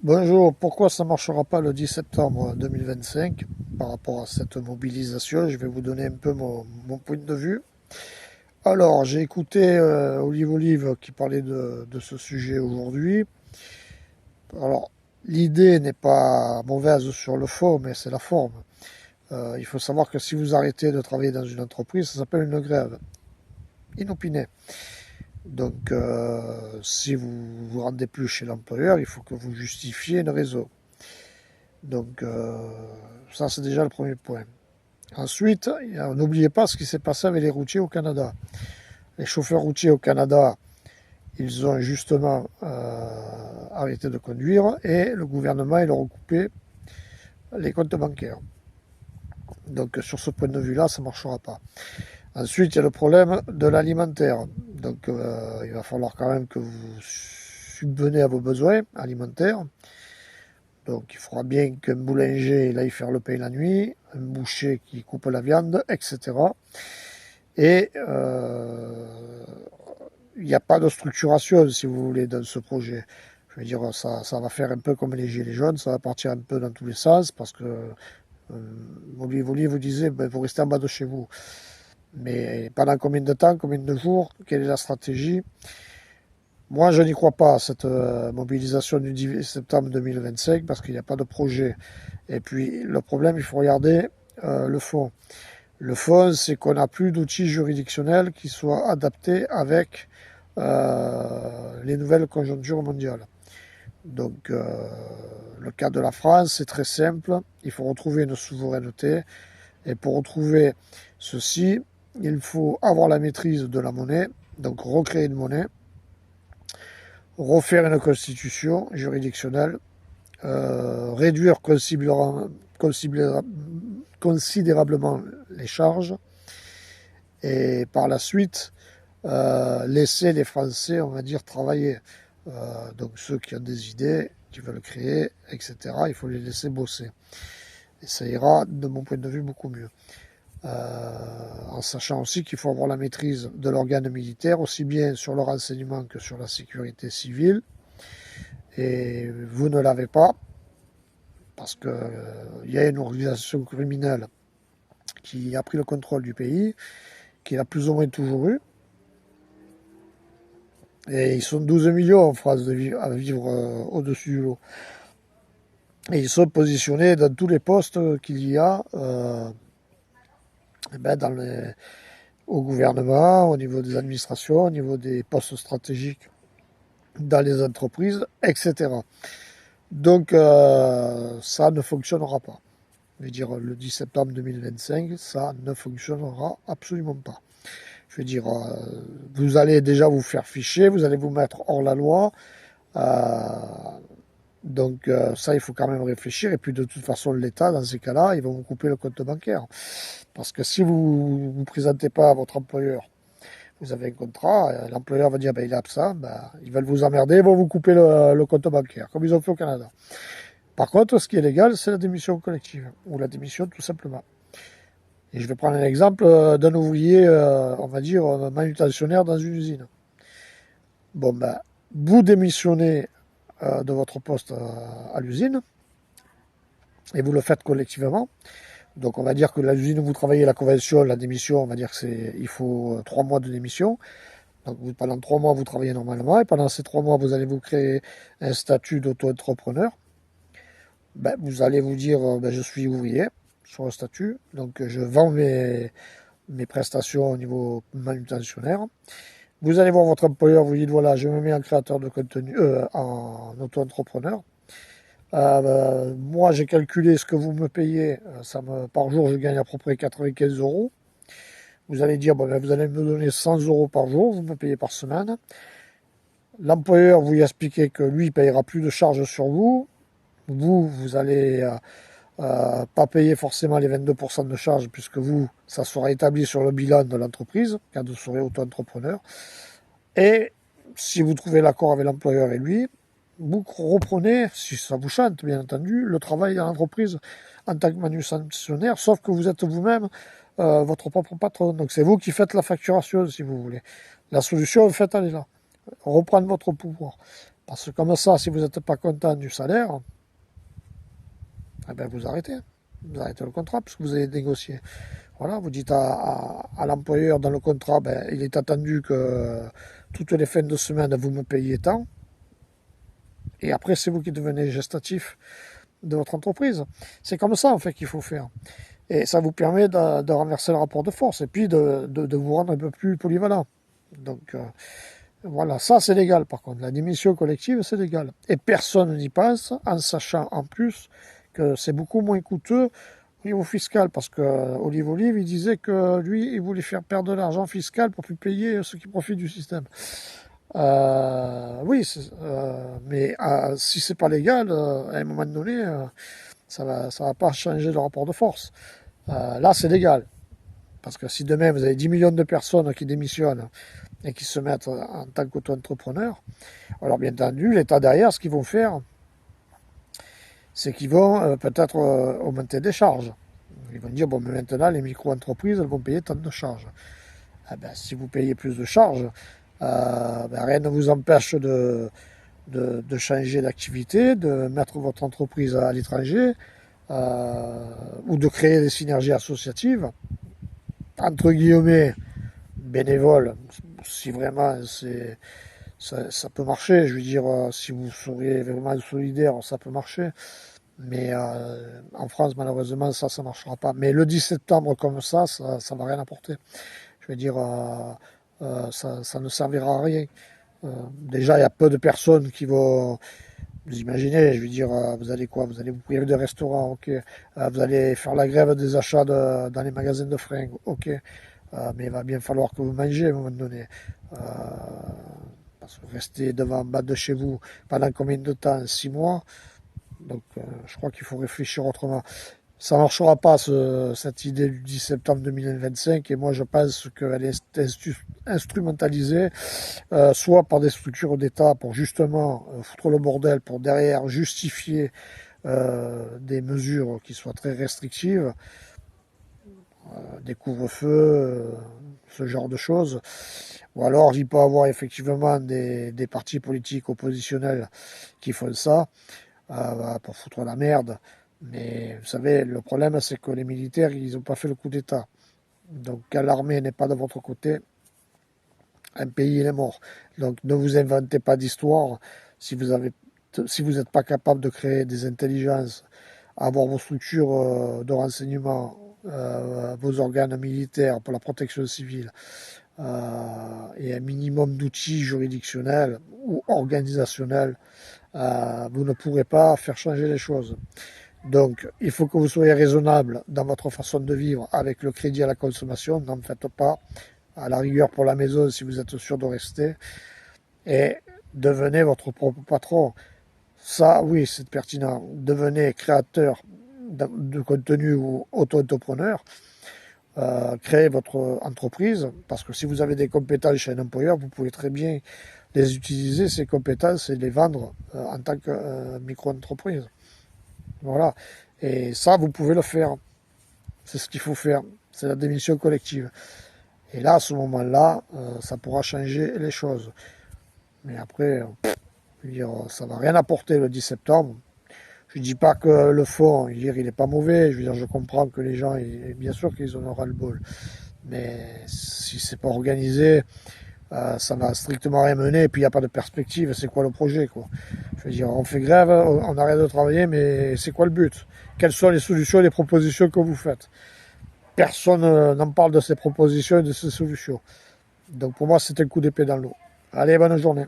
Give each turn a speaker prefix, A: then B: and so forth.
A: Bonjour, pourquoi ça ne marchera pas le 10 septembre 2025 par rapport à cette mobilisation? Je vais vous donner un peu mon point de vue. Alors, j'ai écouté Olive Olive qui parlait de ce sujet aujourd'hui. Alors, l'idée n'est pas mauvaise sur le fond, mais c'est la forme. Il faut savoir que si vous arrêtez de travailler dans une entreprise, ça s'appelle une grève inopinée. Donc, si vous vous rendez plus chez l'employeur, il faut que vous justifiez une raison. Donc, ça, c'est déjà le premier point. Ensuite, n'oubliez pas ce qui s'est passé avec les routiers au Canada. Les chauffeurs routiers au Canada, ils ont justement arrêté de conduire et le gouvernement, il leur a coupé les comptes bancaires. Donc, sur ce point de vue-là, ça ne marchera pas. Ensuite, il y a le problème de l'alimentaire. Donc, il va falloir quand même que vous subvenez à vos besoins alimentaires. Donc, il faudra bien qu'un boulanger il aille faire le pain la nuit, un boucher qui coupe la viande, etc. Et il n'y a pas de structuration, si vous voulez, dans ce projet. Je veux dire, ça va faire un peu comme les gilets jaunes, ça va partir un peu dans tous les sens, parce que Olivier vous disait, ben, vous restez en bas de chez vous. Mais pendant combien de temps, combien de jours, quelle est la stratégie? Moi, je n'y crois pas à cette mobilisation du 10 septembre 2025 parce qu'il n'y a pas de projet. Et puis, le problème, il faut regarder le fond. Le fond, c'est qu'on n'a plus d'outils juridictionnels qui soient adaptés avec les nouvelles conjonctures mondiales. Donc, le cas de la France, c'est très simple. Il faut retrouver une souveraineté. Et pour retrouver ceci, il faut avoir la maîtrise de la monnaie, donc recréer une monnaie, refaire une constitution juridictionnelle, réduire considérablement les charges et par la suite laisser les Français, on va dire, travailler. Donc ceux qui ont des idées, qui veulent créer, etc., il faut les laisser bosser. Et ça ira, de mon point de vue, beaucoup mieux. En sachant aussi qu'il faut avoir la maîtrise de l'organe militaire, aussi bien sur le renseignement que sur la sécurité civile. Et vous ne l'avez pas, parce qu'il y a une organisation criminelle qui a pris le contrôle du pays, qui l'a plus ou moins toujours eu. Et ils sont 12 millions en France à vivre au-dessus du lot. Et ils sont positionnés dans tous les postes qu'il y a au gouvernement, au niveau des administrations, au niveau des postes stratégiques dans les entreprises, etc. Donc ça ne fonctionnera pas. Je veux dire, le 10 septembre 2025, ça ne fonctionnera absolument pas. Je veux dire, vous allez déjà vous faire ficher, vous allez vous mettre hors la loi. Donc ça, il faut quand même réfléchir. Et puis de toute façon, l'État, dans ces cas-là, ils vont vous couper le compte bancaire. Parce que si vous ne vous présentez pas à votre employeur, vous avez un contrat, l'employeur va dire ben, il est absent, ben, ils veulent vous emmerder, ils vont vous couper le compte bancaire, comme ils ont fait au Canada. Par contre, ce qui est légal, c'est la démission collective, ou la démission tout simplement. Et je vais prendre un exemple d'un ouvrier, on va dire, manutentionnaire dans une usine. Bon, ben, vous démissionnez de votre poste à l'usine, et vous le faites collectivement. Donc on va dire que l'usine où vous travaillez, la convention, la démission, on va dire qu'il faut 3 mois de démission. Donc pendant 3 mois, vous travaillez normalement, et pendant ces 3 mois, vous allez vous créer un statut d'auto-entrepreneur. Ben, vous allez vous dire, ben, je suis ouvrier sur le statut, donc je vends mes prestations au niveau manutentionnaire. Vous allez voir votre employeur, vous dites, voilà, je me mets en créateur de contenu, en auto-entrepreneur. Moi, j'ai calculé ce que vous me payez. Par jour, je gagne à peu près 95 euros. Vous allez dire, bon, ben, vous allez me donner 100 euros par jour, vous me payez par semaine. L'employeur, vous lui expliquez que lui, il payera plus de charges sur vous. Vous allez pas payer forcément les 22% de charges, puisque vous, ça sera établi sur le bilan de l'entreprise, quand vous serez auto-entrepreneur. Et si vous trouvez l'accord avec l'employeur et lui, vous reprenez, si ça vous chante bien entendu, le travail dans l'entreprise en tant que manutentionnaire, sauf que vous êtes vous-même votre propre patron. Donc c'est vous qui faites la facturation si vous voulez. La solution, en fait, elle est là. Reprendre votre pouvoir. Parce que comme ça, si vous n'êtes pas content du salaire, eh ben vous arrêtez. Vous arrêtez le contrat puisque vous avez négocié. Voilà, vous dites à l'employeur dans le contrat, ben, il est attendu que toutes les fins de semaine, vous me payez tant. Et après, c'est vous qui devenez gestatif de votre entreprise. C'est comme ça, en fait, qu'il faut faire. Et ça vous permet de renverser le rapport de force et puis de vous rendre un peu plus polyvalent. Donc, voilà, ça c'est légal par contre. La démission collective, c'est légal. Et personne n'y pense, en sachant en plus que c'est beaucoup moins coûteux au niveau fiscal. Parce que Olive, il disait que lui, il voulait faire perdre de l'argent fiscal pour plus payer ceux qui profitent du système. Oui, mais si c'est pas légal, à un moment donné, ça va pas changer le rapport de force. Là, c'est légal. Parce que si demain vous avez 10 millions de personnes qui démissionnent et qui se mettent en tant qu'auto-entrepreneurs, alors bien entendu, l'État derrière, ce qu'ils vont faire, c'est qu'ils vont peut-être augmenter des charges. Ils vont dire, bon, mais maintenant, les micro-entreprises, elles vont payer tant de charges. Eh ben, si vous payez plus de charges, ben, rien ne vous empêche de changer d'activité, de mettre votre entreprise à l'étranger, ou de créer des synergies associatives, entre guillemets, bénévoles, si vraiment ça peut marcher. Je veux dire, si vous seriez vraiment solidaire, ça peut marcher. Mais en France, malheureusement, ça ne marchera pas. Mais le 10 septembre, comme ça ne va rien apporter. Je veux dire, ça ne servira à rien. Déjà, il y a peu de personnes qui vont. Vous imaginez, je veux dire, vous allez quoi? Vous allez vous priver de restaurants, ok. Vous allez faire la grève des achats dans les magasins de fringues, ok. Mais il va bien falloir que vous mangez à un moment donné. Parce que rester devant en bas de chez vous pendant combien de temps? 6 mois. Donc je crois qu'il faut réfléchir autrement. Ça ne marchera pas cette idée du 10 septembre 2025 et moi je pense qu'elle est instrumentalisée soit par des structures d'État pour justement foutre le bordel, pour derrière justifier des mesures qui soient très restrictives, des couvre-feux, ce genre de choses. Ou alors il peut y avoir effectivement des partis politiques oppositionnels qui font ça pour foutre la merde. Mais vous savez, le problème c'est que les militaires, ils n'ont pas fait le coup d'État. Donc quand l'armée n'est pas de votre côté, un pays il est mort. Donc ne vous inventez pas d'histoire si vous n'êtes pas capable de créer des intelligences, avoir vos structures de renseignement, vos organes militaires pour la protection civile et un minimum d'outils juridictionnels ou organisationnels, vous ne pourrez pas faire changer les choses. Donc, il faut que vous soyez raisonnable dans votre façon de vivre avec le crédit à la consommation. N'en faites pas. À la rigueur pour la maison, si vous êtes sûr de rester. Et devenez votre propre patron. Ça, oui, c'est pertinent. Devenez créateur de contenu ou auto-entrepreneur. Créez votre entreprise. Parce que si vous avez des compétences chez un employeur, vous pouvez très bien les utiliser, ces compétences, et les vendre en tant que micro-entreprise. Voilà. Et ça, vous pouvez le faire. C'est ce qu'il faut faire. C'est la démission collective. Et là, à ce moment-là, ça pourra changer les choses. Mais après, je veux dire, ça ne va rien apporter le 10 septembre. Je ne dis pas que le fond, il n'est pas mauvais. Je veux dire, je comprends que les gens, bien sûr qu'ils en auront le bol. Mais si c'est pas organisé, ça va strictement rien mener, et puis il n'y a pas de perspective, c'est quoi le projet, quoi? Je veux dire, on fait grève, on arrête de travailler, mais c'est quoi le but? Quelles sont les solutions et les propositions que vous faites? Personne n'en parle de ces propositions et de ces solutions. Donc pour moi, c'est un coup d'épée dans l'eau. Allez, bonne journée.